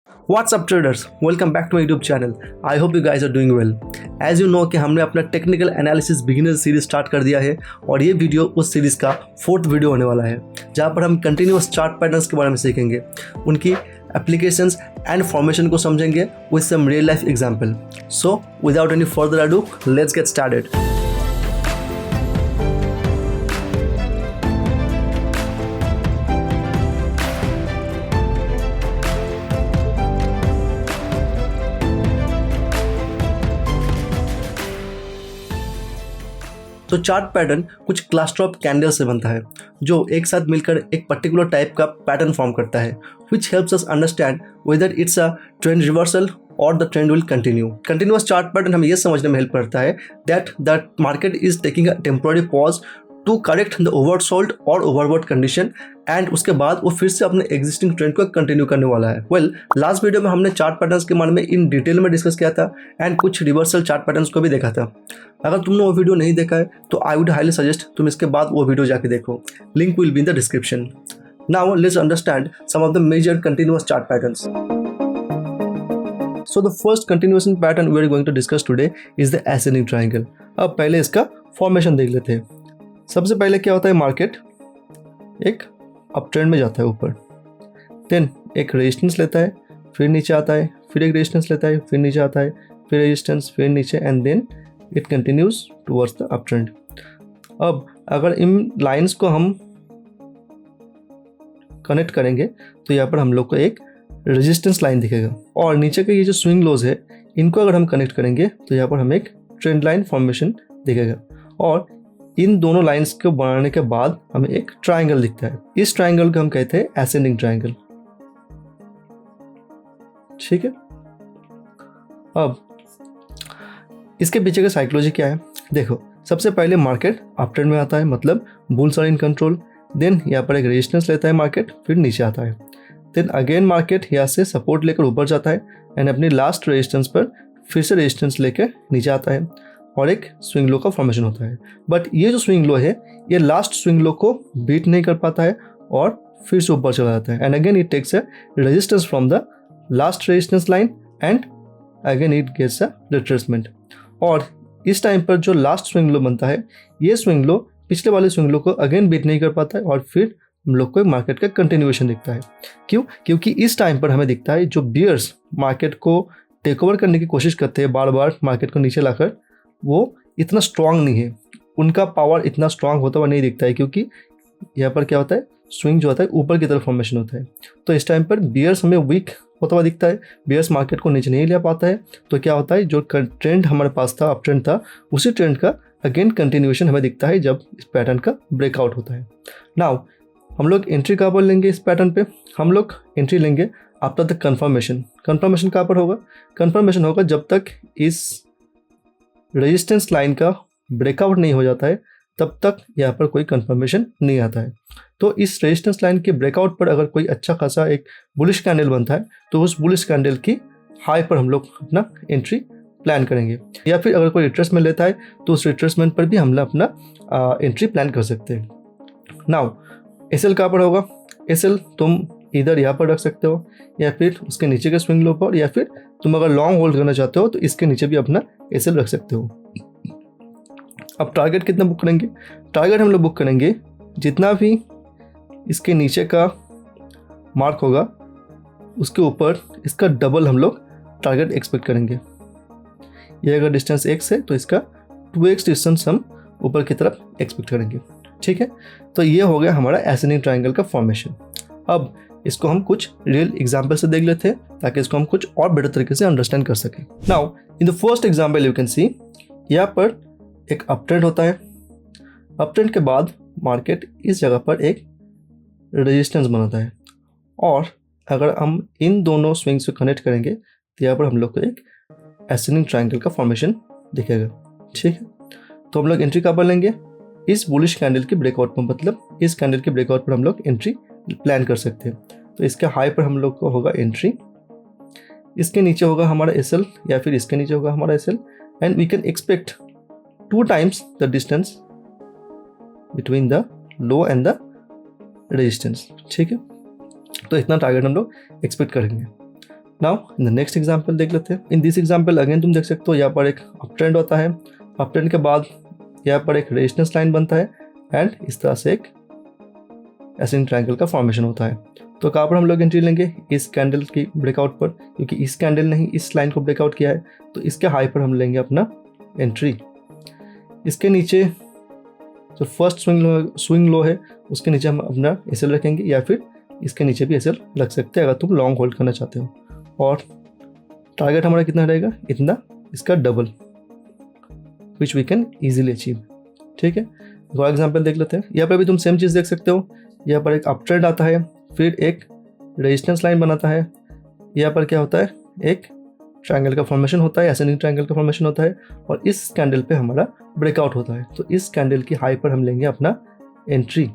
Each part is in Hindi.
What's up traders? Welcome back to my YouTube channel. I hope you guys are doing well. As you know कि हमने अपना technical analysis beginner series start कर दिया है और ये वीडियो उस सीरीज का 4th वीडियो होने वाला है जहाँ पर हम कंटिन्यूअस चार्ट पैटर्न्स के बारे में सीखेंगे, उनकी एप्लीकेशंस एंड फॉर्मेशन को समझेंगे with some real life example. So without any further ado, let's get started. तो चार्ट पैटर्न कुछ क्लस्टर ऑफ कैंडल से बनता है जो एक साथ मिलकर एक पर्टिकुलर टाइप का पैटर्न फॉर्म करता है, which helps us understand whether it's a trend reversal और the trend will continue. Continuous chart pattern हमें यह समझने में हेल्प करता है that the market is taking a temporary pause to correct the oversold और ओवरबॉट कंडीशन एंड उसके बाद वो फिर से अपने एग्जिस्टिंग ट्रेंड को कंटिन्यू करने वाला है. लास्ट वीडियो में हमने चार्ट पैटर्न्स के बारे में इन डिटेल में डिस्कस किया था एंड कुछ रिवर्सल चार्ट पैटर्न्स को भी देखा था. अगर तुमने वो वीडियो नहीं देखा है तो आई वुड हाईली सजेस्ट तुम इसके बाद वो वीडियो जाके देखो. Link will be in the description. Now let's understand some of the major continuous chart patterns. So the first continuation pattern we are going to discuss today is the ascending triangle. अब पहले इसका फॉर्मेशन देख लेते हैं. सबसे पहले क्या होता है, मार्केट एक अप ट्रेंड में जाता है ऊपर, देन एक रेजिस्टेंस लेता है, फिर नीचे आता है, फिर एक रेजिस्टेंस लेता है, फिर नीचे आता है, फिर रेजिस्टेंस, फिर नीचे and then it continues towards the up trend. अब अगर इन लाइंस को हम कनेक्ट करेंगे तो यहाँ पर हम लोग को एक रेजिस्टेंस लाइन दिखेगा और नीचे के ये जो स्विंग लोज है इनको अगर हम कनेक्ट करेंगे तो यहाँ पर हमें एक ट्रेंड लाइन फॉर्मेशन दिखेगा और इन दोनों लाइंस को बनाने के बाद हमें एक ट्रायंगल दिखता है. इस ट्रायंगल को हम कहते हैं एसेंडिंग ट्रायंगल. ठीक है. अब इसके पीछे का साइकोलॉजी क्या है देखो. सबसे पहले मार्केट अप ट्रेंड में आता है, मतलब bulls are in control. Then यहाँ पर एक रेजिस्टेंस लेता है मार्केट, फिर नीचे आता है. देन अगेन मार्केट यहाँ से सपोर्ट लेकर ऊपर जाता है एंड अपनी लास्ट रेजिस्टेंस पर फिर से रेजिस्टेंस लेकर नीचे आता है और एक स्विंग लो का फॉर्मेशन होता है. बट ये जो स्विंग लो है ये लास्ट स्विंग लो को बीट नहीं कर पाता है और फिर से ऊपर चला जाता है and again it takes a resistance from the last resistance line and again it gets a retracement. और इस टाइम पर जो लास्ट स्विंग लो बनता है ये स्विंग लो पिछले वाले स्विंग लो को अगेन बीट नहीं कर पाता है और फिर हम लोग को मार्केट का कंटिन्यूएशन दिखता है. क्यों? क्योंकि इस टाइम पर हमें दिखता है जो बियर्स मार्केट को टेक ओवर करने की कोशिश करते हैं बार बार मार्केट को नीचे लाकर, वो इतना स्ट्रांग नहीं है, उनका पावर इतना स्ट्रांग होता हुआ नहीं दिखता है क्योंकि यहाँ पर क्या होता है, स्विंग जो होता है ऊपर की तरफ फॉर्मेशन होता है. तो इस टाइम पर बियर्स हमें वीक होता हुआ दिखता है, बियर्स मार्केट को नीचे नहीं ले पाता है. तो क्या होता है, जो ट्रेंड हमारे पास था, अप ट्रेंड था, उसी ट्रेंड का अगेन कंटिन्यूएशन हमें दिखता है जब इस पैटर्न का ब्रेकआउट होता है. नाउ हम लोग एंट्री कहाँ पर लेंगे इस पैटर्न पे? हम लोग एंट्री लेंगे आफ्टर द कन्फर्मेशन. कन्फर्मेशन कहाँ पर होगा? कन्फर्मेशन होगा जब तक इस रेजिस्टेंस लाइन का ब्रेकआउट नहीं हो जाता है तब तक यहाँ पर कोई कंफर्मेशन नहीं आता है. तो इस रेजिस्टेंस लाइन के ब्रेकआउट पर अगर कोई अच्छा खासा एक बुलिश कैंडल बनता है तो उस बुलिश कैंडल की हाई पर हम लोग अपना एंट्री प्लान करेंगे, या फिर अगर कोई रिट्रेसमेंट लेता है तो उस रिट्रेसमेंट पर भी हम लोग अपना एंट्री प्लान कर सकते हैं. नाउ एसएल कहाँ पर होगा? एसएल तुम इधर यहाँ पर रख सकते हो या फिर उसके नीचे के स्विंग लो पर, या फिर तुम अगर लॉन्ग होल्ड करना चाहते हो तो इसके नीचे भी अपना एसएल रख सकते हो. अब टारगेट कितना बुक करेंगे? टारगेट हम लोग बुक करेंगे जितना भी इसके नीचे का मार्क होगा उसके ऊपर इसका डबल हम लोग टारगेट एक्सपेक्ट करेंगे. ये अगर डिस्टेंस x है तो इसका 2x डिस्टेंस हम ऊपर की तरफ एक्सपेक्ट करेंगे. ठीक है. तो ये हो गया हमारा एसेंडिंग ट्रायंगल का फॉर्मेशन. अब इसको हम कुछ रियल एग्जाम्पल से देख लेते हैं ताकि इसको हम कुछ और बेटर तरीके से अंडरस्टैंड कर सकें. Now in the first example you can see यहाँ पर एक अप ट्रेंड होता है. अप ट्रेंड के बाद मार्केट इस जगह पर एक रेजिस्टेंस बनाता है और अगर हम इन दोनों स्विंग्स को कनेक्ट करेंगे तो यहाँ पर हम लोग को एक एसेंडिंग ट्रायंगल का फॉर्मेशन दिखेगा. ठीक है. तो हम लोग एंट्री कहाँ पर लेंगे? इस बुलिश कैंडल के ब्रेकआउट पर, मतलब इस कैंडल के ब्रेकआउट पर हम लोग एंट्री प्लान कर सकते हैं. तो इसके हाई पर हम लोग को होगा एंट्री, इसके नीचे होगा हमारा एसएल या फिर इसके नीचे होगा हमारा SL and we can expect 2 times the distance between the low and the resistance. ठीक है. तो इतना टारगेट हम लोग एक्सपेक्ट करेंगे. Now in the next example देख लेते हैं। इन दिस एग्जाम्पल अगेन तुम देख सकते हो यहाँ पर एक अप ट्रेंड होता है, अप ट्रेंड के बाद यहाँ पर एक रेजिस्टेंस लाइन बनता है एंड इस तरह से एक एसेंडिंग ट्रायंगल का फॉर्मेशन होता है। तो कहाँ पर हम लोग एंट्री लेंगे? इस कैंडल की ब्रेकआउट पर, क्योंकि इस कैंडल ने ही इस लाइन को ब्रेकआउट किया है, तो इसके हाई पर हम लेंगे अपना एंट्री। इसके नीचे जो फर्स्ट स्विंग लो है उसके नीचे हम अपना एसएल रखेंगे, या फिर इसके नीचे भी एसएल रख सकते हैं अगर तुम लॉन्ग होल्ड करना चाहते हो। और टारगेट हमारा कितना रहेगा? इतना, इसका double, which we can easily achieve. ठीक है, फॉर एग्जाम्पल देख लेते हैं। यहाँ पर भी तुम सेम चीज़ देख सकते हो। यहाँ पर एक अप ट्रेंड आता है, फिर एक रेजिस्टेंस लाइन बनाता है, यहाँ पर क्या होता है? एक ट्रायंगल का फॉर्मेशन होता है, एसेंडिंग ट्रायंगल का फॉर्मेशन होता है, और इस कैंडल पे हमारा ब्रेकआउट होता है। तो इस कैंडल की हाई पर हम लेंगे अपना एंट्री।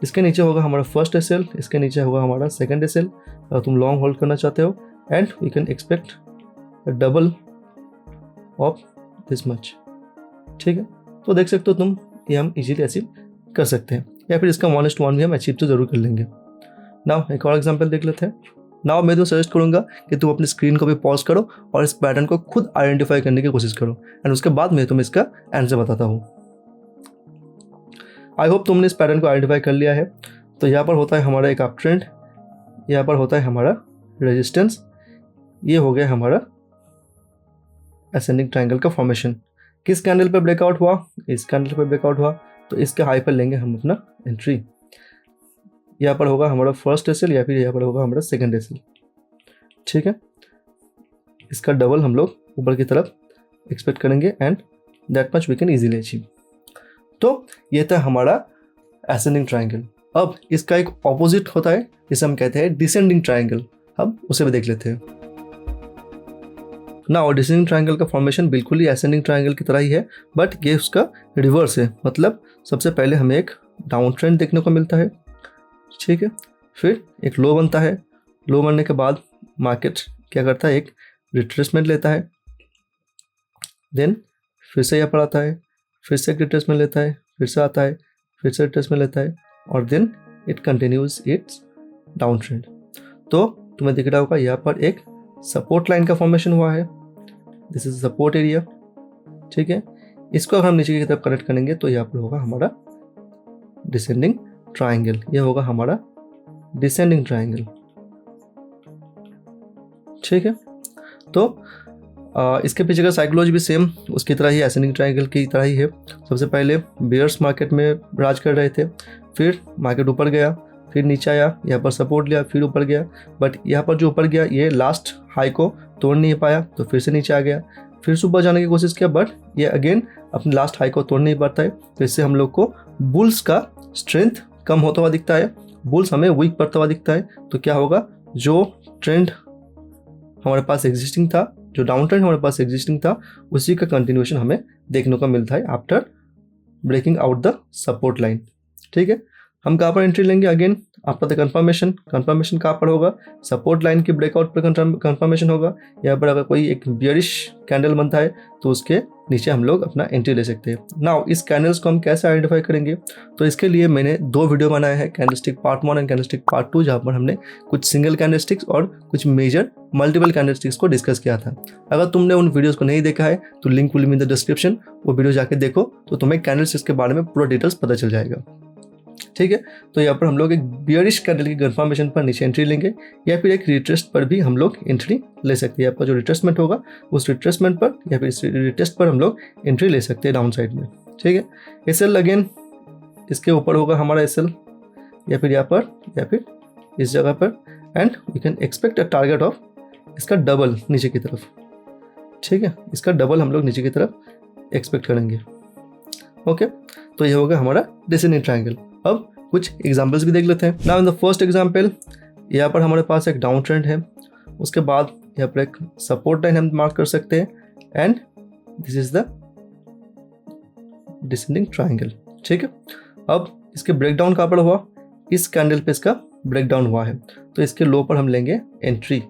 इसके नीचे होगा हमारा फर्स्ट एसएल, इसके नीचे होगा हमारा सेकंड एसएल अगर तुम लॉन्ग होल्ड करना चाहते हो, and we can expect double of this much. ठीक है, तो देख सकते हो तुम, ये हम इजीली अचीव कर सकते हैं, या फिर इसका 1:1 भी हम अचीव तो जरूर कर लेंगे। नाउ एक और एग्जांपल देख लेते हैं। नाउ मैं तो सजेस्ट करूंगा कि तुम अपनी स्क्रीन को भी पॉज करो और इस पैटर्न को खुद आइडेंटिफाई करने की कोशिश करो, एंड उसके बाद मैं तुम्हें इसका आंसर बताता हूँ। आई होप तुमने इस पैटर्न को आइडेंटिफाई कर लिया है। तो यहाँ पर होता है हमारा एक अप ट्रेंड, यहाँ पर होता है हमारा रेजिस्टेंस, ये हो गया हमारा असेंडिंग ट्रायंगल का फॉर्मेशन। किस कैंडल पर ब्रेकआउट हुआ? इस कैंडल पर ब्रेकआउट हुआ, तो इसके हाई पर लेंगे हम अपना एंट्री। यहाँ पर होगा हमारा फर्स्ट एसएल, या फिर यहाँ पर होगा हमारा सेकंड एसएल। ठीक है, इसका डबल हम लोग ऊपर की तरफ एक्सपेक्ट करेंगे, and that much we can easily achieve. तो ये था हमारा असेंडिंग ट्रायंगल। अब इसका एक ऑपोजिट होता है जिसे हम कहते हैं डिसेंडिंग ट्रायंगल, हम उसे भी देख लेते हैं ना। और डिसेंडिंग ट्रायंगल का फॉर्मेशन बिल्कुल ही असेंडिंग ट्रायंगल की तरह ही है, बट ये उसका रिवर्स है। मतलब सबसे पहले हमें एक डाउन ट्रेंड देखने को मिलता है, ठीक है, फिर एक लो बनता है, लो बनने के बाद मार्केट क्या करता है? एक रिट्रेसमेंट लेता है, देन फिर से यहाँ पर आता है, फिर से एक रिट्रेसमेंट लेता है, फिर से आता है, फिर से रिट्रेसमेंट लेता है, और then it continues its down trend. तो तुम्हें दिख रहा होगा यहाँ पर एक सपोर्ट लाइन का फॉर्मेशन हुआ है, दिस इज सपोर्ट एरिया। ठीक है, इसको अगर हम नीचे की तरफ कनेक्ट करेंगे तो यहाँ पर होगा हमारा डिसेंडिंग ट्रायंगल, ये होगा हमारा डिसेंडिंग ट्रायंगल। ठीक है, तो इसके पीछे का साइकोलॉजी भी सेम उसकी तरह ही, असेंडिंग ट्रायंगल की तरह ही है। सबसे पहले बेयर्स मार्केट में राज कर रहे थे, फिर मार्केट ऊपर गया, फिर नीचे आया, यहाँ पर सपोर्ट लिया, फिर ऊपर गया, बट यहाँ पर जो ऊपर गया ये लास्ट हाई को तोड़ नहीं पाया, तो फिर से नीचे आ गया, फिर से ऊपर जाने की कोशिश किया, बट ये अगेन अपने लास्ट हाई को तोड़ नहीं पाता है। तो इससे हम लोग को बुल्स का स्ट्रेंथ कम होता हुआ दिखता है, बुल्स हमें वीक पड़ता हुआ दिखता है। तो क्या होगा? जो ट्रेंड हमारे पास एग्जिस्टिंग था, जो डाउन ट्रेंड हमारे पास एग्जिस्टिंग था, उसी का कंटिन्यूएशन हमें देखने को मिलता है after breaking out the support line. ठीक है, हम कहाँ पर एंट्री लेंगे? Again after the confirmation. Confirmation कहाँ पर होगा? सपोर्ट लाइन की ब्रेकआउट पर कंफर्मेशन होगा। यहाँ पर अगर कोई एक बियरिश कैंडल बनता है तो उसके नीचे हम लोग अपना एंट्री ले सकते हैं। नाउ इस कैंडल्स को हम कैसे आइडेंटिफाई करेंगे? तो इसके लिए मैंने 2 वीडियो बनाए हैं, candlestick part 1 and candlestick part 2, जहाँ पर हमने कुछ सिंगल कैंडलस्टिक्स और कुछ मेजर मल्टीपल कैंडलस्टिक्स को डिस्कस किया था। अगर तुमने उन वीडियोस को नहीं देखा है तो link will be in the description, वो वीडियो जाके देखो तो तुम्हें कैंडलस्टिक्स के बारे में पूरा डिटेल्स पता चल जाएगा। ठीक है, तो यहाँ पर हम लोग एक बियरिश कैंडल की कंफर्मेशन पर नीचे एंट्री लेंगे, या फिर एक रिट्रेस्ट पर भी हम लोग एंट्री ले सकते हैं। यहाँ पर जो रिट्रेसमेंट होगा उस रिट्रेसमेंट पर या फिर इस रिटेस्ट पर हम लोग एंट्री ले सकते हैं डाउन साइड में। ठीक है, एसएल अगेन इसके ऊपर होगा हमारा एसएल, या फिर यहाँ पर या फिर इस जगह पर, and we can expect a target of इसका डबल नीचे की तरफ। ठीक है, इसका डबल हम लोग नीचे की तरफ एक्सपेक्ट करेंगे। ओके, तो ये होगा हमारा डिसेंडिंग ट्रायंगल। अब कुछ एग्जांपल्स भी देख लेते हैं। Now in the first example, यहाँ पर हमारे पास एक डाउन ट्रेंड है, उसके बाद यहाँ पर एक सपोर्ट लाइन हम मार्क कर सकते हैं, and this is the descending triangle. ठीक है, अब इसके ब्रेकडाउन कहाँ पर हुआ? इस कैंडल पे इसका ब्रेकडाउन हुआ है, तो इसके लो पर हम लेंगे एंट्री,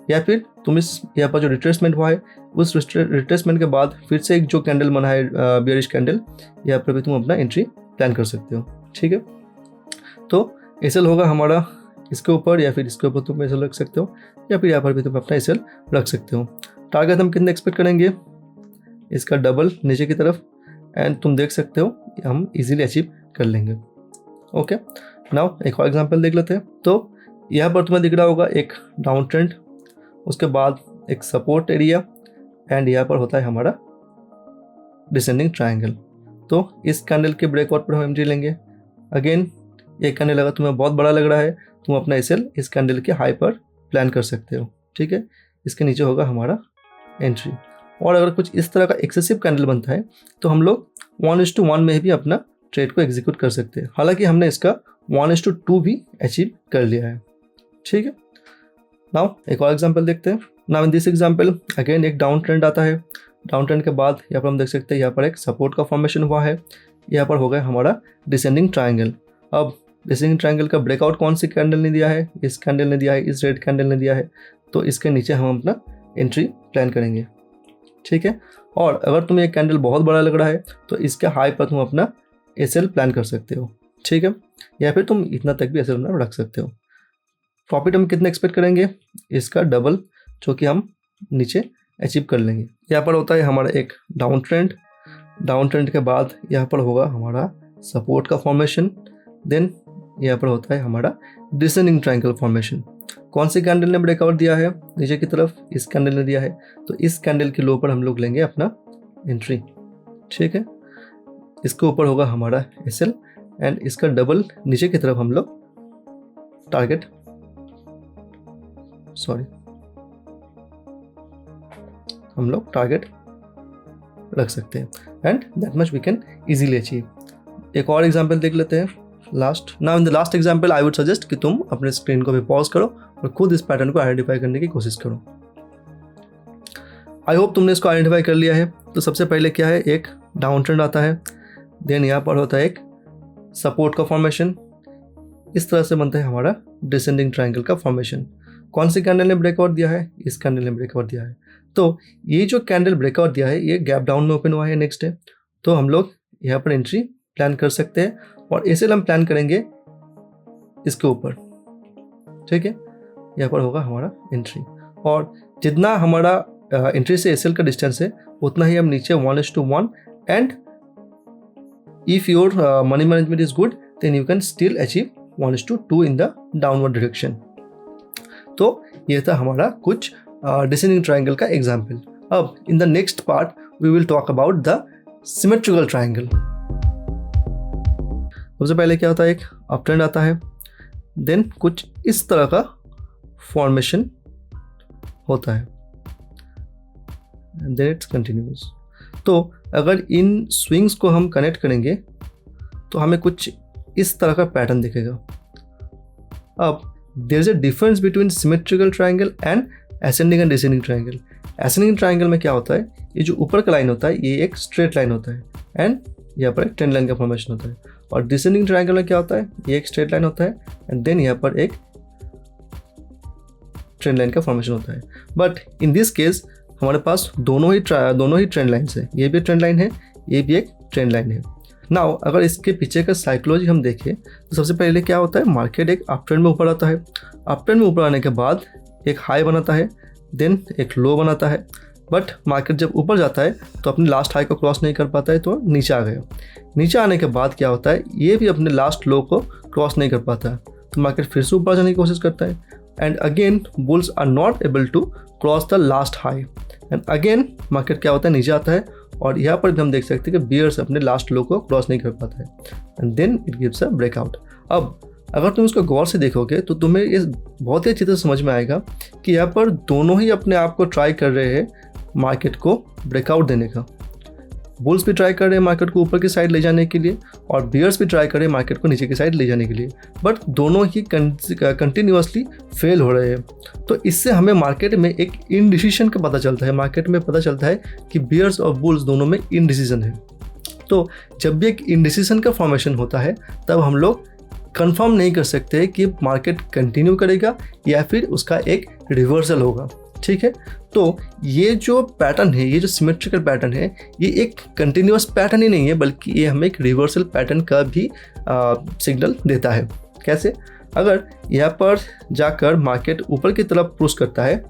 या फिर तुम इस यहाँ पर जो रिट्रेसमेंट हुआ है उस रिट्रेसमेंट के बाद फिर से एक जो कैंडल बना है बियरिश कैंडल, यहाँ पर भी तुम अपना एंट्री प्लान कर सकते हो। ठीक है, तो एसएल होगा हमारा इसके ऊपर या फिर इसके ऊपर तुम एसएल रख सकते हो, या फिर यहाँ पर भी तुम अपना एसएल रख सकते हो। टारगेट हम कितने एक्सपेक्ट करेंगे, इसका डबल नीचे की तरफ, एंड तुम देख सकते हो हम इजीली अचीव कर लेंगे। ओके, नाउ एक और एग्जांपल देख लेते हैं। तो यहाँ पर तुम्हें दिख रहा होगा एक डाउन ट्रेंड, उसके बाद एक सपोर्ट एरिया, एंड यहाँ पर होता है हमारा डिसेंडिंग ट्रायंगल। तो इस कैंडल के ब्रेकआउट पर हम एंट्री लेंगे। अगेन ये कैंडल अगर तुम्हें बहुत बड़ा लग रहा है, तुम अपना एसएल इस कैंडल के हाई पर प्लान कर सकते हो, ठीक है। इसके नीचे होगा हमारा एंट्री। और अगर कुछ इस तरह का एक्सेसिव कैंडल बनता है तो हम लोग 1:1 में भी अपना ट्रेड को एग्जीक्यूट कर सकते हैं। हालांकि हमने इसका 1:2 भी अचीव कर लिया है, ठीक है। नाउ एक और एग्जांपल देखते हैं। Now in this example again एक डाउन ट्रेंड आता है। डाउन ट्रेंड के बाद यहाँ पर हम देख सकते हैं यहाँ पर एक सपोर्ट का फॉर्मेशन हुआ है, यहाँ पर हो गया हमारा डिसेंडिंग ट्रायंगल। अब डिसेंडिंग ट्रायंगल का ब्रेकआउट कौन सी कैंडल ने दिया है, इस कैंडल ने दिया है, इस रेड कैंडल ने दिया है। तो इसके नीचे हम अपना एंट्री प्लान करेंगे, ठीक है। और अगर तुम्हें एक कैंडल बहुत बड़ा लग रहा है तो इसके हाई पर तुम अपना एसएल प्लान कर सकते हो, ठीक है, या फिर तुम इतना तक भी एसएल अपना रख सकते हो। प्रॉफिट हम कितने एक्सपेक्ट करेंगे, इसका डबल, जो कि हम नीचे अचीव कर लेंगे। यहाँ पर होता है हमारा एक डाउन ट्रेंड। डाउन ट्रेंड के बाद यहाँ पर होगा हमारा सपोर्ट का फॉर्मेशन, देन यहाँ पर होता है हमारा डिसेंडिंग ट्रायंगल फॉर्मेशन। कौन सी कैंडल ने ब्रेकआउट दिया है नीचे की तरफ, इस कैंडल ने दिया है। तो इस कैंडल के लो पर हम लोग लेंगे अपना एंट्री, ठीक है। इसके ऊपर होगा हमारा एसएल, एंड इसका डबल नीचे की तरफ हम लोग टारगेट रख सकते हैं, and that much we can easily achieve. एक और एग्जांपल देख लेते हैं last. Now in the last example I would suggest कि तुम अपने स्क्रीन को भी पॉज करो और खुद इस पैटर्न को आइडेंटिफाई करने की कोशिश करो। आई होप तुमने इसको आइडेंटिफाई कर लिया है। तो सबसे पहले क्या है, एक डाउन ट्रेंड आता है, देन यहाँ पर होता है एक सपोर्ट का फॉर्मेशन। इस तरह से बनता है हमारा डिसेंडिंग ट्रायंगल का फॉर्मेशन। कौन सी कैंडल ने ब्रेकआउट दिया है, इस कैंडल ने ब्रेकआउट दिया है। तो ये जो कैंडल ब्रेकआउट दिया है ये गैप डाउन में ओपन हुआ है नेक्स्ट डे, तो हम लोग यहाँ पर एंट्री प्लान कर सकते हैं, और एसएल हम प्लान करेंगे इसके ऊपर, ठीक है। यहाँ पर होगा हमारा एंट्री, और जितना हमारा एंट्री से एसएल का डिस्टेंस है उतना ही हम नीचे 1:1, and if your money management is good then you can still achieve 1:2 in the downward direction. तो ये था हमारा कुछ डिसेंडिंग ट्रायंगल का एग्जाम्पल। अब in the next part we will talk about the symmetrical triangle. सबसे पहले क्या होता है, एक अप ट्रेंड आता है, देन कुछ इस तरह का फॉर्मेशन होता है, देन इट्स कंटिन्यूस। तो अगर इन स्विंग्स को हम कनेक्ट करेंगे तो हमें कुछ इस तरह का पैटर्न दिखेगा। अब there is a difference between symmetrical triangle and ascending and descending triangle. Ascending triangle में क्या होता है, ये जो ऊपर का लाइन होता है ये एक स्ट्रेट लाइन होता है, एंड यहाँ पर एक ट्रेंड लाइन का फॉर्मेशन होता है। और डिसेंडिंग ट्रायंगल में क्या होता है, ये एक स्ट्रेट लाइन होता है, एंड देन यहाँ पर एक ट्रेंड लाइन का फॉर्मेशन होता है। बट इन दिस केस हमारे पास दोनों ही ट्रेंड लाइन्स है, ये भी ट्रेंड लाइन है, ये भी एक ट्रेंड लाइन है। नाउ अगर इसके पीछे का साइकोलॉजी हम देखें तो सबसे पहले क्या होता है, मार्केट एक अप ट्रेंड में ऊपर आता है। अप ट्रेंड में ऊपर आने के बाद एक हाई बनाता है, देन एक लो बनाता है, बट मार्केट जब ऊपर जाता है तो अपने लास्ट हाई को क्रॉस नहीं कर पाता है, तो नीचे आ गया। नीचे आने के बाद क्या होता है, ये भी अपने लास्ट लो को क्रॉस नहीं कर पाता है, तो मार्केट फिर से ऊपर जाने की कोशिश करता है, and again bulls are not able to cross the last high, and again market क्या होता है, नीचे आता है, और यहाँ पर भी हम देख सकते हैं कि बियर्स अपने लास्ट लो को क्रॉस नहीं कर पाता है, and then it gives a breakout. अब अगर तुम इसको गौर से देखोगे तो तुम्हें ये बहुत ही अच्छी तरह समझ में आएगा कि यहाँ पर दोनों ही अपने आप को ट्राई कर रहे हैं मार्केट को ब्रेकआउट देने का। बुल्स भी ट्राई कर रहे हैं मार्केट को ऊपर की साइड ले जाने के लिए, और बियर्स भी ट्राई कर रहे हैं मार्केट को नीचे की साइड ले जाने के लिए, बट दोनों ही कंटिन्यूअसली फेल हो रहे हैं। तो इससे हमें मार्केट में एक इनडिसीजन का पता चलता है, मार्केट में पता चलता है कि बियर्स और बुल्स दोनों में इनडिसीजन है। तो जब भी एक इनडिसीजन का फॉर्मेशन होता है तब हम लोग कंफर्म नहीं कर सकते कि मार्केट कंटिन्यू करेगा या फिर उसका एक रिवर्सल होगा, ठीक है। तो ये जो पैटर्न है, ये जो सिमेट्रिकल पैटर्न है, ये एक कंटिन्यूअस पैटर्न ही नहीं है, बल्कि ये हमें एक रिवर्सल पैटर्न का भी सिग्नल देता है। कैसे? अगर यहाँ पर जाकर मार्केट ऊपर की तरफ पुश करता है,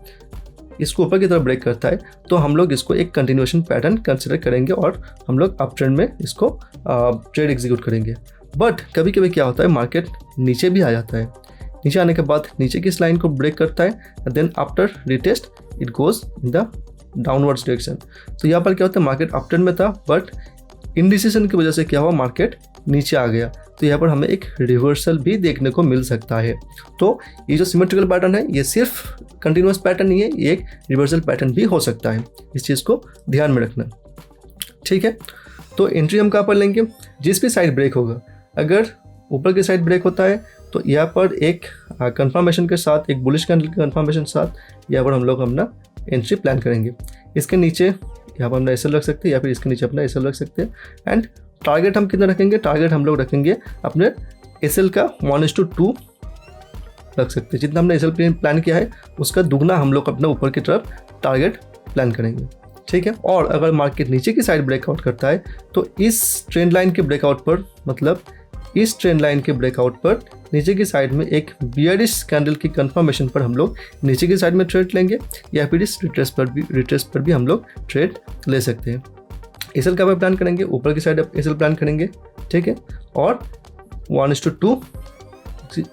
इसको ऊपर की तरफ ब्रेक करता है, तो हम लोग इसको एक कंटिन्यूएशन पैटर्न कंसिडर करेंगे और हम लोग अप ट्रेंड में इसको ट्रेड एग्जीक्यूट करेंगे। बट कभी कभी क्या होता है, मार्केट नीचे भी आ जाता है, नीचे आने के बाद नीचे की इस लाइन को ब्रेक करता है, then after retest it goes in the downwards direction. तो यहाँ पर क्या होता है, मार्केट अप ट्रेंड में था बट इंडिसिशन की वजह से क्या हुआ, मार्केट नीचे आ गया, तो यहाँ पर हमें एक रिवर्सल भी देखने को मिल सकता है। तो ये जो सिमेट्रिकल पैटर्न है ये सिर्फ कंटिन्यूस पैटर्न नहीं है, ये एक रिवर्सल पैटर्न भी हो सकता है, इस चीज़ को ध्यान में रखना। ठीक है, तो एंट्री हम कहाँ पर लेंगे, जिस भी साइड ब्रेक होगा, अगर ऊपर की साइड ब्रेक होता है तो यहाँ पर एक कंफर्मेशन के साथ, एक बुलिश कैंडल के कंफर्मेशन के साथ यहाँ पर हम लोग अपना एंट्री प्लान करेंगे। इसके नीचे यहाँ पर अपना एसएल रख सकते हैं या फिर इसके नीचे अपना एसएल रख सकते हैं। एंड टारगेट हम कितना रखेंगे, टारगेट हम लोग रखेंगे अपने एसएल का 1:2 रख सकते हैं। जितना हमने एसएल प्लान किया है उसका दुगना हम लोग अपने ऊपर की तरफ टारगेट प्लान करेंगे। ठीक है, और अगर मार्केट नीचे की साइड ब्रेकआउट करता है तो इस ट्रेंड लाइन के ब्रेकआउट पर, मतलब इस ट्रेंड लाइन के ब्रेकआउट पर नीचे की साइड में एक बियरिश कैंडल की कंफर्मेशन पर हम लोग नीचे की साइड में ट्रेड लेंगे या फिर इस रिट्रेस पर भी हम लोग ट्रेड ले सकते हैं। एसएल का प्लान करेंगे, ऊपर की साइड एसएल प्लान करेंगे। ठीक है, और 1:2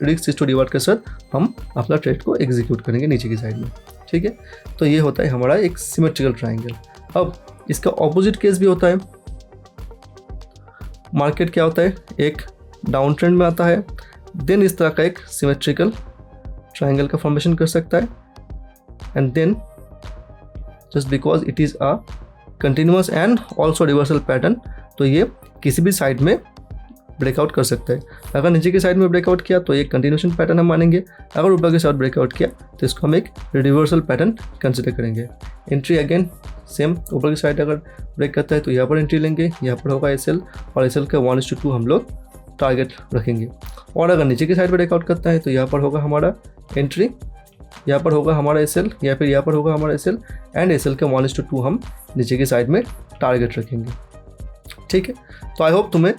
रिस्क रिवार्ड के साथ हम अपना ट्रेड को एग्जीक्यूट करेंगे नीचे की साइड में। ठीक है, तो ये होता है हमारा एक सिमेट्रिकल ट्रायंगल। अब इसका ऑपोजिट केस भी होता है। मार्केट क्या होता है, एक डाउन ट्रेंड में आता है, देन इस तरह का एक सिमेट्रिकल ट्रायंगल का फॉर्मेशन कर सकता है, and then just because it is a continuous and also reversal pattern, तो ये किसी भी साइड में ब्रेकआउट कर सकता है। अगर नीचे की साइड में ब्रेकआउट किया तो एक कंटिन्यूएशन पैटर्न हम मानेंगे, अगर ऊपर के साइड ब्रेकआउट किया तो इसको हम एक रिवर्सल पैटर्न कंसिडर करेंगे। एंट्री अगेन सेम, ऊपर की साइड अगर ब्रेक करता है तो यहाँ पर एंट्री लेंगे, यहाँ पर होगा एसएल और एसएल का 1:2 हम लोग टारगेट रखेंगे। और अगर नीचे की साइड ब्रेकआउट करता है तो यहाँ पर होगा हमारा एंट्री, यहाँ पर होगा हमारा एसएल या फिर यहाँ पर होगा हमारा एसएल, एंड एसएल का 1:2 हम नीचे की साइड में टारगेट रखेंगे। ठीक है, तो आई होप तुम्हें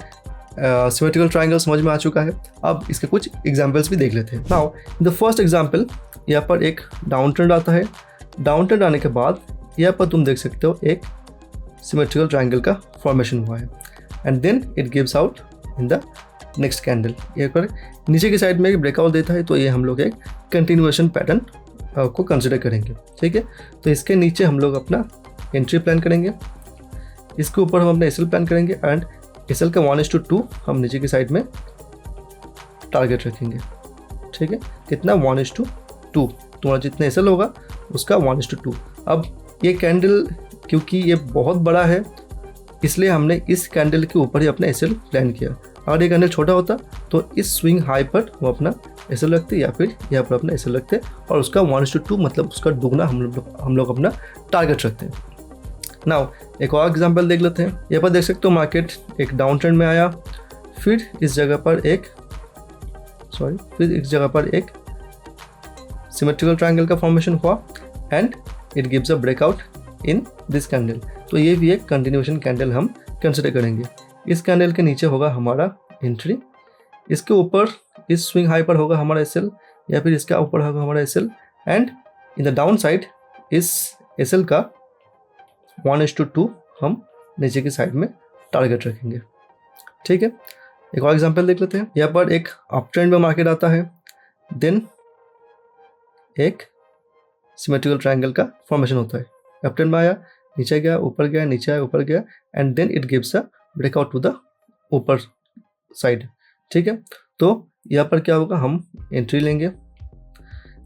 सिमेट्रिकल ट्रायंगल समझ में आ चुका है। अब इसके कुछ एग्जांपल्स भी देख लेते हैं। नाउ द फर्स्ट एग्जांपल, यहाँ पर एक डाउन ट्रेंड आता है, डाउन ट्रेंड आने के बाद यहाँ पर तुम देख सकते हो एक सिमेट्रिकल ट्रायंगल का फॉर्मेशन हुआ है, and then it gives out in the next candle. ये पर नीचे की साइड में ब्रेकआउट देता है, तो ये हम लोग एक कंटिन्यूएशन पैटर्न को कंसिडर करेंगे। ठीक है, तो इसके नीचे हम लोग अपना एंट्री प्लान करेंगे, इसके ऊपर हम अपना एसएल प्लान करेंगे, एंड एसएल का 1:2 हम नीचे की साइड में टारगेट रखेंगे। ठीक है, कितना 1:2, तुम्हारा जितना एसएल होगा उसका 1:2। अब ये कैंडल क्योंकि ये बहुत बड़ा है इसलिए हमने इस कैंडल के ऊपर ही अपना एसएल प्लान किया। अगर ये कैंडल छोटा होता तो इस स्विंग हाई पर हम अपना एसएल रखते या फिर यहाँ पर अपना एसएल रखते और उसका 1:2 मतलब उसका दुगना हम लोग अपना टारगेट रखते हैं। नाउ एक और एग्जांपल देख लेते हैं। यहाँ पर देख सकते हो मार्केट एक डाउन ट्रेंड में आया, फिर इस जगह पर एक सिमेट्रिकल ट्रायंगल का फॉर्मेशन हुआ, and it gives a breakout in this candle. तो ये भी एक कंटिन्यूएशन कैंडल हम कंसिडर करेंगे। इस कैंडल के नीचे होगा हमारा एंट्री, इसके ऊपर इस स्विंग हाई पर होगा हमारा एसएल या फिर इसके ऊपर होगा हमारा SL, and in the down side इस एसएल का 1:2 हम नीचे की साइड में टारगेट रखेंगे। ठीक है, एक और एग्जांपल देख लेते हैं। यहाँ पर एक अप ट्रेंड में मार्केट आता है, देन एक सिमेट्रिकल ट्रायंगल का फॉर्मेशन होता है। अप ट्रेंड में आया, नीचे गया, ऊपर गया, नीचे आया, ऊपर गया, and then it gives a breakout to the ऊपर साइड। ठीक है, तो यहाँ पर क्या होगा, हम एंट्री लेंगे,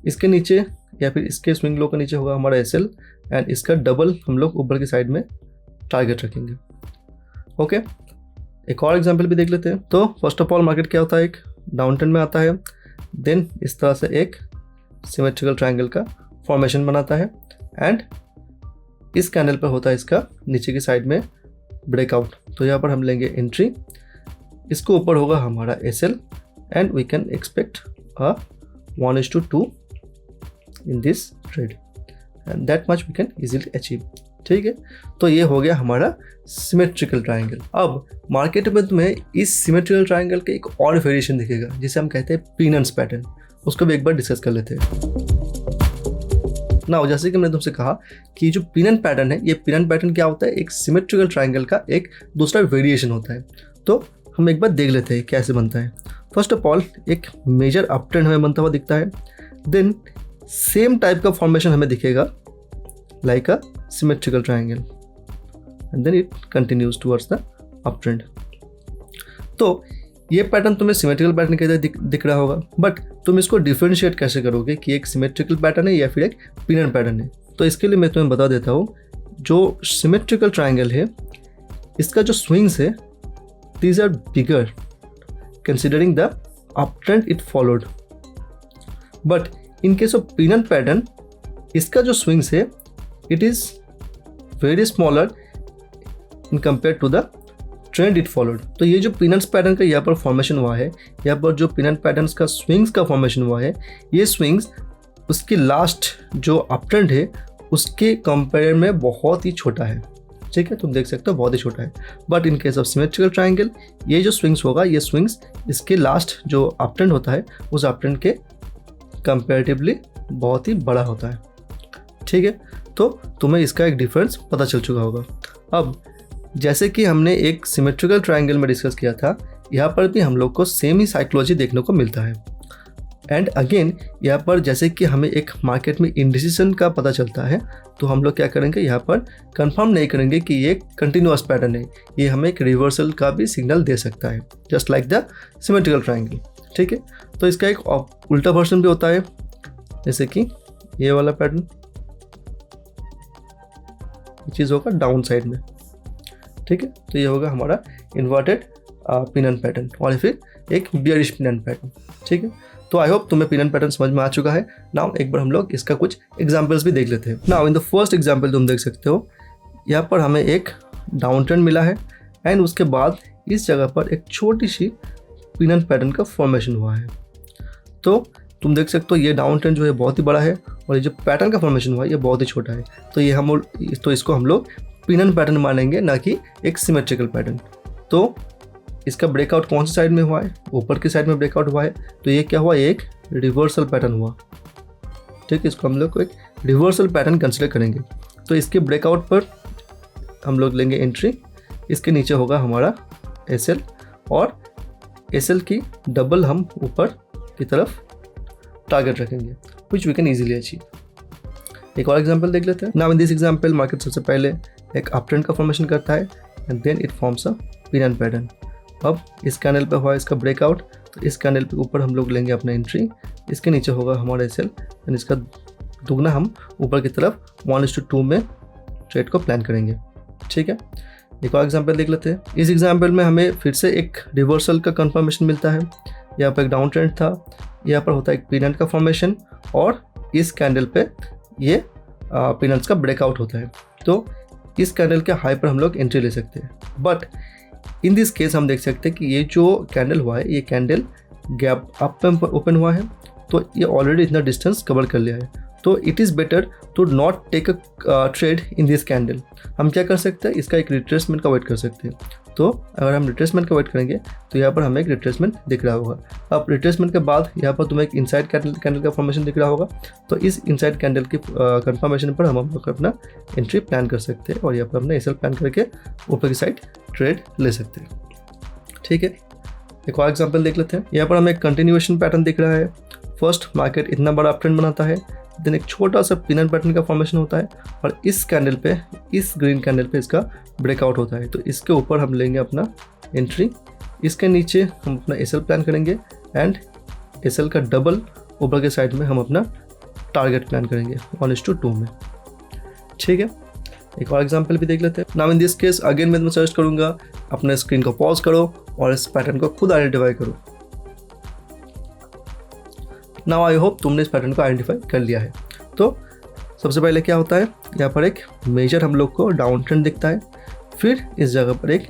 इसके नीचे या फिर इसके स्विंग लो के नीचे होगा हमारा एसएल, एंड इसका डबल हम लोग ऊपर की साइड में टारगेट रखेंगे। ओके, एक और एग्जांपल भी देख लेते हैं। तो फर्स्ट ऑफ ऑल मार्केट क्या होता है, एक डाउन ट्रेंड में आता है, देन इस तरह से एक सिमेट्रिकल ट्रायंगल का फॉर्मेशन बनाता है, एंड इस कैंडल पर होता है इसका नीचे की साइड में ब्रेकआउट। तो यहाँ पर हम लेंगे एंट्री, इसके ऊपर होगा हमारा SL, and we can expect a 1:2 in this trade, and that much we can easily achieve. ठीक है, तो ये हो गया हमारा सिमेट्रिकल ट्रायंगल। अब मार्केट में तुम्हें इस सिमेट्रिकल ट्रायंगल के एक और वेरिएशन दिखेगा जिसे हम कहते हैं पीनन्स पैटर्न, उसको भी एक बार डिस्कस कर लेते हैं ना। जैसे कि मैंने तुमसे कहा कि जो पिनन पैटर्न है, ये पिनन पैटर्न क्या होता है, एक सिमेट्रिकल ट्रायंगल का एक दूसरा वेरिएशन होता है। तो हम एक बार देख लेते हैं कैसे बनता है। फर्स्ट ऑफ ऑल एक मेजर अप ट्रेंड हमें बनता हुआ दिखता है, देन सेम टाइप का फॉर्मेशन हमें दिखेगा like a symmetrical triangle and then it continues towards the up trend. तो ये पैटर्न तुम्हें सिमेट्रिकल पैटर्न की तरह दिख रहा होगा, बट तुम इसको डिफरेंशिएट कैसे करोगे कि एक सिमेट्रिकल पैटर्न है या फिर एक पिनन पैटर्न है। तो इसके लिए मैं तुम्हें बता देता हूँ, जो सिमेट्रिकल ट्रायंगल है इसका जो स्विंग्स है these are bigger considering the up trend it followed, but in case of pennant pattern इसका जो स्विंग्स है it is very smaller in compare to the trend it followed. तो ये जो पिनन्स पैटर्न का यहाँ पर फॉर्मेशन हुआ है, यहाँ पर जो पिनन पैटर्न्स का स्विंग्स का फॉर्मेशन हुआ है, ये स्विंग्स उसकी लास्ट जो अप ट्रेंड है उसके कंपेयर में बहुत ही छोटा है। ठीक है, तुम देख सकते हो बहुत ही छोटा है, but in case of symmetrical triangle ये जो स्विंग्स होगा, ये स्विंग्स इसके लास्ट जो अप ट्रेंड होता है उस अप ट्रेंड के कंपेरेटिवली बहुत ही बड़ा होता है। ठीक है, तो तुम्हें इसका एक डिफरेंस पता चल चुका होगा। अब जैसे कि हमने एक सिमेट्रिकल ट्रायंगल में डिस्कस किया था, यहाँ पर भी हम लोग को सेम ही साइकोलॉजी देखने को मिलता है। एंड अगेन यहाँ पर जैसे कि हमें एक मार्केट में इंडिसिशन का पता चलता है, तो हम लोग क्या करेंगे, यहाँ पर कंफर्म नहीं करेंगे कि ये कंटिन्यूअस पैटर्न है, ये हमें एक रिवर्सल का भी सिग्नल दे सकता है, just like the symmetrical triangle. ठीक है, तो इसका एक उल्टा वर्जन भी होता है, जैसे कि ये वाला पैटर्न, ये चीज़ होगा डाउन साइड में। ठीक है, तो ये होगा हमारा इन्वर्टेड पिनन पैटर्न और फिर एक बियरिश पिनन पैटर्न। ठीक है, तो आई होप तुम्हें पिनन पैटर्न समझ में आ चुका है। नाउ एक बार हम लोग इसका कुछ एग्जांपल्स भी देख लेते हैं। Now in the first example तुम देख सकते हो, यहाँ पर हमें एक डाउन ट्रेंड मिला है एंड उसके बाद इस जगह पर एक छोटी सी पिनन पैटर्न का फॉर्मेशन हुआ है। तो तुम देख सकते हो ये डाउन ट्रेंड जो है बहुत ही बड़ा है और ये जो पैटर्न का फॉर्मेशन हुआ है ये बहुत ही छोटा है। तो इसको हम लोग पिनन पैटर्न मानेंगे, ना कि एक सिमेट्रिकल पैटर्न। तो इसका ब्रेकआउट कौन सी साइड में हुआ है, ऊपर की साइड में ब्रेकआउट हुआ है, तो ये क्या हुआ, एक रिवर्सल पैटर्न हुआ। ठीक है, इसको हम लोग को एक रिवर्सल पैटर्न कंसिडर करेंगे। तो इसके ब्रेकआउट पर हम लोग लेंगे एंट्री, इसके नीचे होगा हमारा एसएल और एसएल की डबल हम ऊपर की तरफ टारगेट रखेंगे, which we can easily achieve. एक और एग्जाम्पल देख लेते हैं। Now in this example market सबसे पहले एक अप ट्रेंड का फॉर्मेशन करता है and then it forms a pennant pattern. अब इस कैंडल पे हुआ इसका ब्रेकआउट, तो इस कैंडल पे ऊपर हम लोग लेंगे अपना एंट्री, इसके नीचे होगा हमारा एसएल एंड इसका दुगना हम ऊपर की तरफ 1:2 में ट्रेड को प्लान करेंगे। ठीक है, एक और एग्जाम्पल देख लेते हैं। इस एग्जाम्पल में हमें फिर से एक रिवर्सल का कंफर्मेशन मिलता है। यहाँ पर एक डाउन ट्रेंड था, यहाँ पर होता है एक पिनन का फॉर्मेशन और इस कैंडल पे ये पिनन्स का ब्रेकआउट होता है। तो इस कैंडल के हाई पर हम लोग एंट्री ले सकते हैं, बट इन दिस केस हम देख सकते हैं कि ये जो कैंडल हुआ है ये कैंडल गैप अप में ओपन हुआ है, तो ये ऑलरेडी इतना डिस्टेंस कवर कर लिया है। तो it is better to not take a trade in this candle. हम क्या कर सकते हैं, इसका एक रिट्रेसमेंट का वेट कर सकते हैं। तो अगर हम रिट्रेसमेंट का वेट करेंगे तो यहाँ पर हमें एक रिट्रेसमेंट दिख रहा होगा। अब रिट्रेसमेंट के बाद यहाँ पर तुम्हें एक इनसाइड कैंडल का फॉर्मेशन दिख रहा होगा, तो इस इनसाइड कैंडल की कंफर्मेशन पर हम लोग अपना एंट्री प्लान कर सकते हैं और यहाँ पर अपना एसएल प्लान करके ऊपर की साइड ट्रेड ले सकते हैं। ठीक है, एक और एग्जाम्पल देख लेते हैं। यहाँ पर हमें एक कंटिन्यूएशन पैटर्न दिख रहा है। फर्स्ट मार्केट इतना बड़ा अप ट्रेंड बनाता है, देन एक छोटा सा पिनन पैटर्न का फॉर्मेशन होता है और इस कैंडल पे, इस ग्रीन कैंडल पे इसका ब्रेकआउट होता है। तो इसके ऊपर हम लेंगे अपना एंट्री, इसके नीचे हम अपना एसएल प्लान करेंगे एंड एसएल का डबल ऊपर के साइड में हम अपना टारगेट प्लान करेंगे 1:2 में। ठीक है, एक और एग्जांपल भी देख लेते हैं। Now in this case again मैं सजेस्ट करूँगा अपने स्क्रीन को पॉज करो और इस पैटर्न को खुद आइडेंटिफाई करो। नाउ आई होप तुमने इस पैटर्न को आइडेंटिफाई कर लिया है। तो सबसे पहले क्या होता है, यहाँ पर एक मेजर हम लोग को डाउन ट्रेंड दिखता है, फिर इस जगह पर एक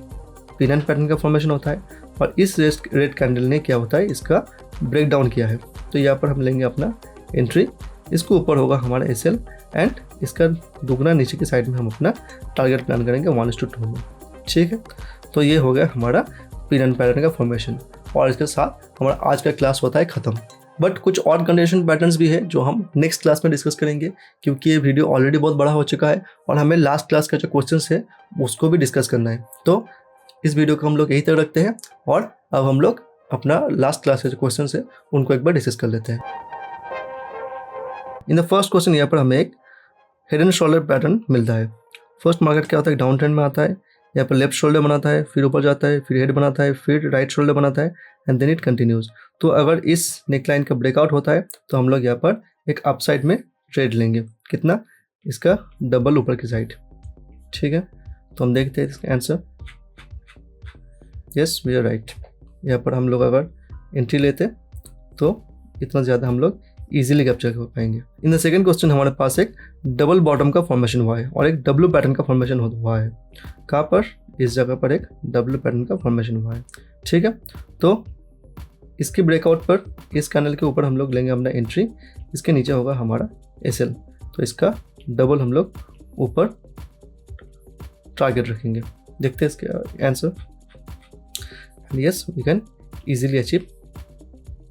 पिनन पैटर्न का फॉर्मेशन होता है और इस रेड कैंडल ने क्या होता है, इसका ब्रेक डाउन किया है। तो यहाँ पर हम लेंगे अपना एंट्री, इसके ऊपर होगा हमारा SL एंड इसका दुगना नीचे की साइड में हम अपना टारगेट प्लान करेंगे 1:2 में। ठीक है, तो ये हो गया हमारा पीरियड पैटर्न का फॉर्मेशन और इसके साथ हमारा आज का क्लास होता है ख़त्म। बट कुछ और कंडीशन पैटर्न्स भी है जो हम नेक्स्ट क्लास में डिस्कस करेंगे, क्योंकि ये वीडियो ऑलरेडी बहुत बड़ा हो चुका है और हमें लास्ट क्लास का जो क्वेश्चंस है उसको भी डिस्कस करना है। तो इस वीडियो को हम लोग यहीं तक रखते हैं और अब हम लोग अपना लास्ट क्लास के जो क्वेश्चंस है उनको एक बार डिस्कस कर लेते हैं। इन द फर्स्ट क्वेश्चन यहाँ पर हमें एक हेड एंड शोल्डर पैटर्न मिलता है। फर्स्ट मार्केट क्या होता है, डाउन ट्रेंड में आता है, यहाँ पर लेफ्ट शोल्डर बनाता है, फिर ऊपर जाता है, फिर हेड बनाता है, फिर राइट शोल्डर बनाता है एंड देन इट कंटिन्यूज। तो अगर इस नेकलाइन का ब्रेकआउट होता है तो हम लोग यहाँ पर एक अपसाइड में ट्रेड लेंगे। कितना, इसका डबल ऊपर की साइड। ठीक है, तो हम देखते हैं इसका answer. Yes, we are right. यहाँ पर हम लोग अगर एंट्री लेते तो इतना ज़्यादा हम लोग इजीली कैप्चर कर पाएंगे। इन द सेकंड क्वेश्चन हमारे पास एक डबल बॉटम का फॉर्मेशन हुआ है और एक डब्ल्यू पैटर्न का फॉर्मेशन हुआ है। कहाँ पर, इस जगह पर एक डब्ल्यू पैटर्न का फॉर्मेशन हुआ है। ठीक है, तो इसके ब्रेकआउट पर इस कैंडल के ऊपर हम लोग लेंगे अपना एंट्री, इसके नीचे होगा हमारा SL, तो इसका डबल हम लोग ऊपर टारगेट रखेंगे। देखते हैं इसके answer. Yes, we can easily achieve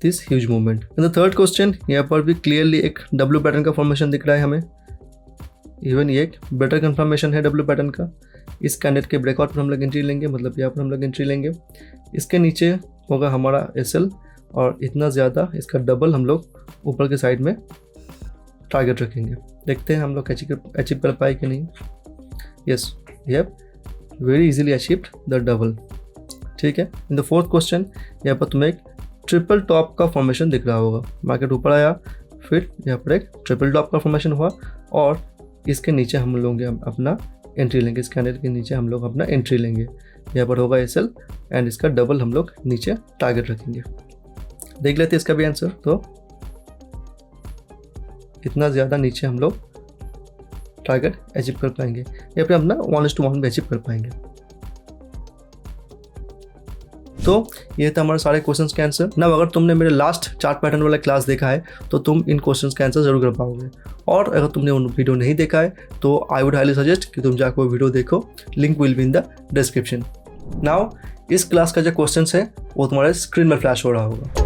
this huge movement. In the third question यहाँ पर भी क्लियरली एक डब्ल्यू पैटर्न का फॉर्मेशन दिख रहा है हमें। इवन ये एक बेटर कंफर्मेशन है डब्ल्यू पैटर्न का। इस कैंडल के ब्रेकआउट पर हम लोग एंट्री लेंगे, मतलब यहाँ पर हम लोग एंट्री लेंगे। इसके नीचे होगा हमारा SL और इतना ज़्यादा इसका डबल हम लोग ऊपर के साइड में टारगेट रखेंगे। देखते हैं हम लोग अचीव कर पाए कि नहीं। Yes, we have very easily achieved the double. ठीक है, इन द फोर्थ क्वेश्चन यहाँ पर तुम्हें एक ट्रिपल टॉप का फॉर्मेशन दिख रहा होगा। मार्केट ऊपर आया, फिर यहाँ पर एक ट्रिपल टॉप का फॉर्मेशन हुआ और इसके नीचे हम लोग अपना एंट्री लेंगे। इस कैंडल के नीचे हम लोग अपना एंट्री लेंगे। यहाँ पर होगा SL एंड इसका डबल हम लोग नीचे टारगेट रखेंगे। देख लेते हैं इसका भी आंसर। तो इतना ज़्यादा नीचे हम लोग टारगेट अचीव कर पाएंगे, या फिर अपना 1:1 भी अचीव कर पाएंगे। तो ये था हमारे सारे क्वेश्चंस के आंसर। ना अगर तुमने मेरे लास्ट चार्ट पैटर्न वाला क्लास देखा है तो तुम इन क्वेश्चंस का आंसर जरूर कर पाओगे, और अगर तुमने उन वीडियो नहीं देखा है तो आई वुड हाईली सजेस्ट कि तुम जाकर वो वीडियो देखो। Link will be in the description. Now इस क्लास का जो क्वेश्चंस है वो तुम्हारे स्क्रीन में फ्लैश हो रहा होगा।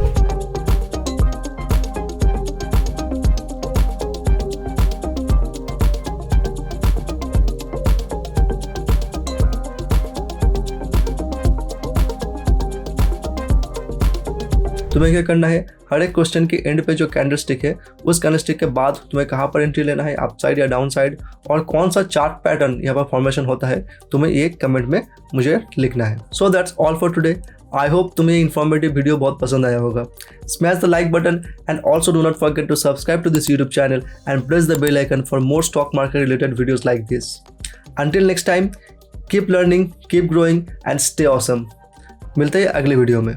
तुम्हें क्या करना है, हर एक क्वेश्चन के एंड पे जो कैंडलस्टिक है उस कैंडलस्टिक के बाद तुम्हें कहाँ पर एंट्री लेना है, अप साइड या डाउन साइड, और कौन सा चार्ट पैटर्न यहाँ पर फॉर्मेशन होता है, तुम्हें ये कमेंट में मुझे लिखना है। So that's all for today. I hope तुम्हें ये इन्फॉर्मेटिव वीडियो बहुत पसंद आया होगा। Smash the like button and also do not forget to subscribe to this YouTube channel and press the bell icon for more stock market related videos like this. Until next time, keep learning, keep growing and stay awesome. मिलते हैं अगले वीडियो में।